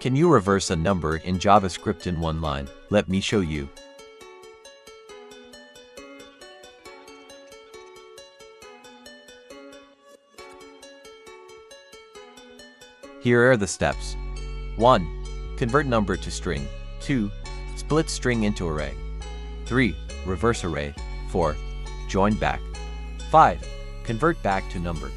Can you reverse a number in JavaScript in one line? Let me show you. Here are the steps. 1. Convert number to string. 2. Split string into array. 3. Reverse array. 4. Join back. 5. Convert back to number.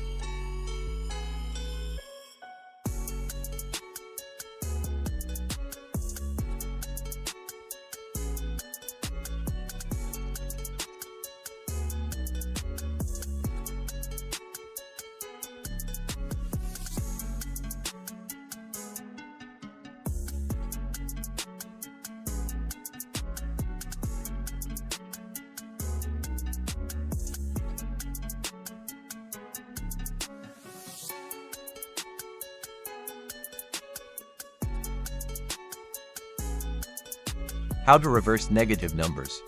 How to reverse negative numbers.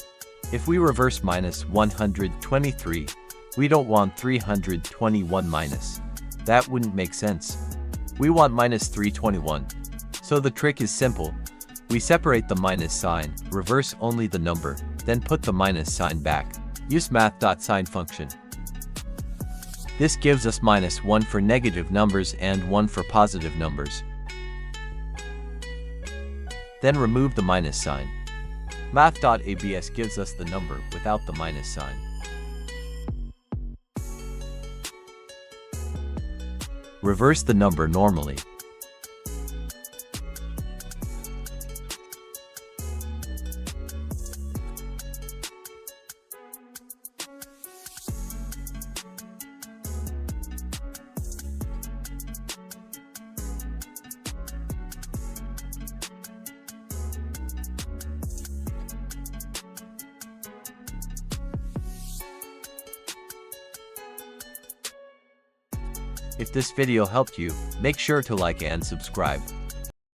If we reverse minus 123, we don't want 321 minus. That wouldn't make sense. We want minus 321. So the trick is simple. We separate the minus sign, reverse only the number, then put the minus sign back. Use math.sign function. This gives us minus 1 for negative numbers and 1 for positive numbers. Then remove the minus sign. Math.abs gives us the number without the minus sign. Reverse the number normally. If this video helped you, make sure to like and subscribe.